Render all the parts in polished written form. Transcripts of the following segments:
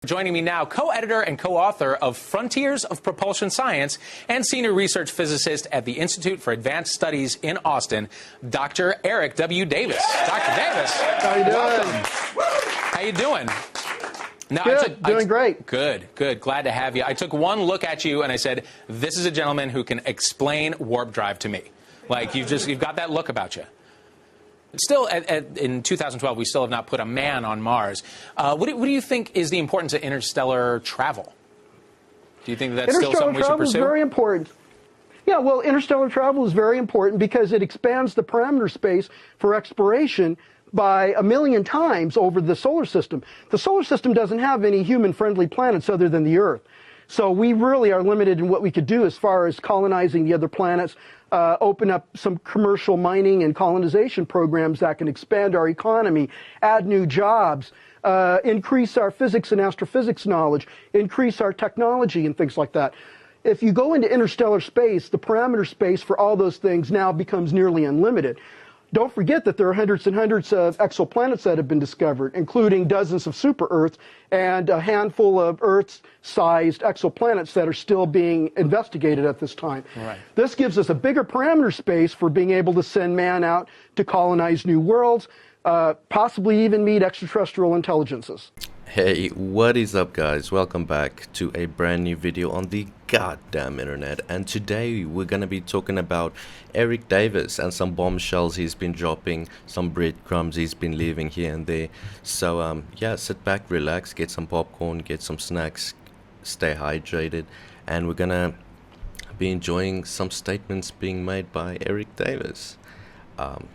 Joining me now, co-editor and co-author of Frontiers of Propulsion Science and senior research physicist at the Institute for Advanced Studies in Austin, Dr. Eric W. Davis. Dr. Davis, how you doing? Welcome. How you doing? Now, good, doing great. Good. Glad to have you. I took one look at you and I said, this is a gentleman who can explain warp drive to me. Like, you've got that look about you. Still, in 2012, we still have not put a man on Mars. What do you think is the importance of interstellar travel? Do you think that's still something we should pursue? Interstellar travel is very important. Yeah, well, interstellar travel is very important because it expands the parameter space for exploration by 1 million times over the solar system. The solar system doesn't have any human-friendly planets other than the Earth. So we really are limited in what we could do as far as colonizing the other planets, open up some commercial mining and colonization programs that can expand our economy, add new jobs, increase our physics and astrophysics knowledge, increase our technology and things like that. If you go into interstellar space, the parameter space for all those things now becomes nearly unlimited. Don't forget that there are hundreds and hundreds of exoplanets that have been discovered, including dozens of super-Earths and a handful of Earth-sized exoplanets that are still being investigated at this time. Right. This gives us a bigger parameter space for being able to send man out to colonize new worlds, possibly even meet extraterrestrial intelligences. Hey, what is up, guys? Welcome back to a brand new video on the goddamn internet, and today we're gonna be talking about Eric Davis and some bombshells he's been dropping, some breadcrumbs he's been leaving here and there. So yeah, sit back, relax, get some popcorn, get some snacks, stay hydrated, and we're gonna be enjoying some statements being made by Eric Davis.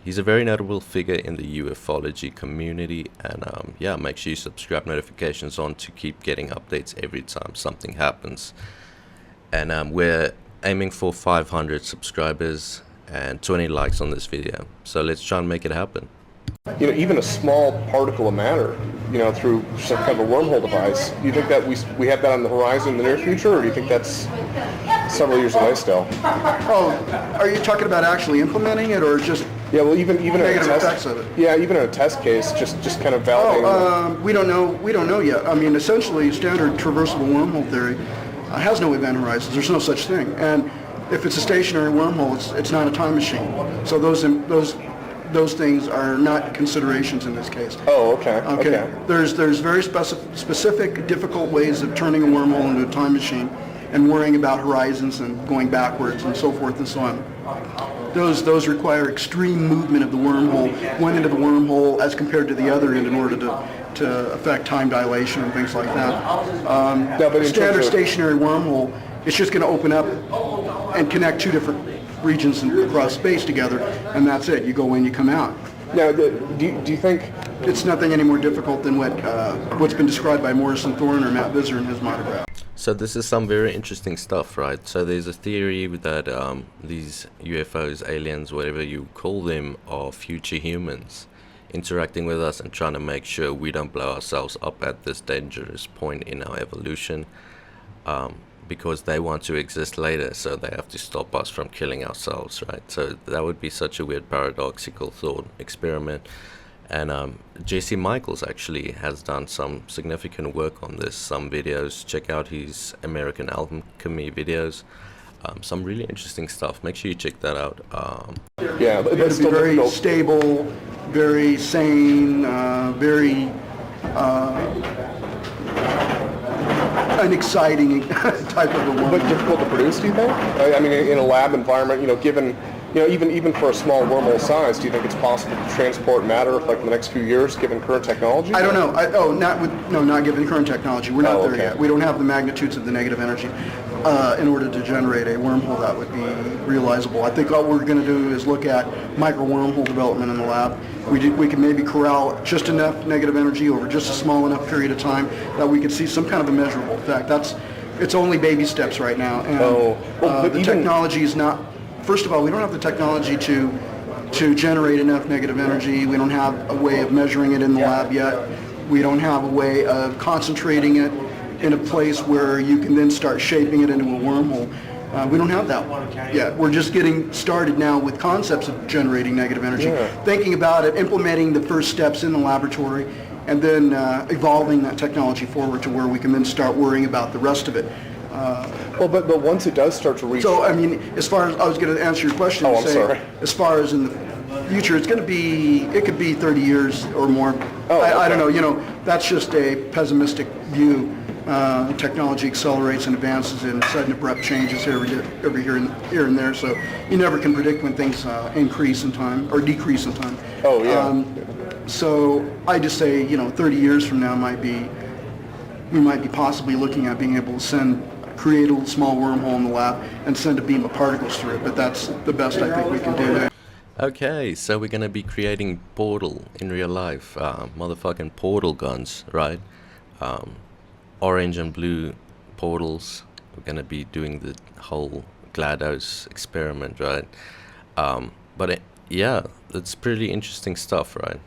He's a very notable figure in the ufology community, and yeah, make sure you subscribe, notifications on to keep getting updates every time something happens. And we're aiming for 500 subscribers and 20 likes on this video, so let's try and make it happen. You know, even a small particle of matter, you know, through some kind of a wormhole device, do you think that we have that on the horizon in the near future, or do you think that's several years away still? Oh, are you talking about actually implementing it, or just even negative effects of it? Yeah, even in a test case, just kind of validating. We don't know yet. I mean, essentially, standard traversable wormhole theory has no event horizons. There's no such thing, and if it's a stationary wormhole, it's not a time machine. So those things are not considerations in this case. Oh, okay. Okay. There's very specific, difficult ways of turning a wormhole into a time machine and worrying about horizons and going backwards and so forth and so on. Those require extreme movement of the wormhole, one end of the wormhole as compared to the other end, in order to affect time dilation and things like that. No, but standard stationary wormhole, it's just going to open up and connect two different regions across space together, and that's it. You go in, you come out. Now, do you think it's nothing any more difficult than what's been described by Morrison Thorne or Matt Visser in his monograph? So this is some very interesting stuff, right? So there's a theory that these UFOs, aliens, whatever you call them, are future humans interacting with us and trying to make sure we don't blow ourselves up at this dangerous point in our evolution, because they want to exist later, so they have to stop us from killing ourselves, right? So that would be such a weird paradoxical thought experiment. And Jesse Michaels actually has done some significant work on this, some videos. Check out his American Alchemy videos. Some really interesting stuff. Make sure you check that out. Yeah, but it's very stable, very sane, very unexciting type of a woman. But difficult to produce, do you think? I mean, in a lab environment, you know, given, you know, even for a small wormhole size, do you think it's possible to transport matter like in the next few years, given current technology? I don't know. Not given current technology. We're not there yet. We don't have the magnitudes of the negative energy in order to generate a wormhole that would be realizable. I think all we're going to do is look at micro wormhole development in the lab. We can maybe corral just enough negative energy over just a small enough period of time that we could see some kind of a measurable effect. It's only baby steps right now, and the technology is not. First of all, we don't have the technology to generate enough negative energy. We don't have a way of measuring it in the lab yet. We don't have a way of concentrating it in a place where you can then start shaping it into a wormhole. We don't have that yet. We're just getting started now with concepts of generating negative energy, thinking about it, implementing the first steps in the laboratory, and then evolving that technology forward to where we can then start worrying about the rest of it. Well, but once it does start to reach... So, I mean, as far as I was going to answer your question, I'm sorry. as far as in the future, it could be 30 years or more. Oh, okay. I don't know, you know, that's just a pessimistic view. Technology accelerates and advances in sudden abrupt changes every here and there, so you never can predict when things increase in time or decrease in time. Oh, yeah. So I just say, you know, 30 years from now we might be possibly looking at being able to create a small wormhole in the lab and send a beam of particles through it, but that's the best I think we can do. Okay, so we're gonna be creating Portal in real life, motherfucking portal guns, right? Orange and blue portals. We're gonna be doing the whole GLaDOS experiment, right? Yeah, it's pretty interesting stuff, right?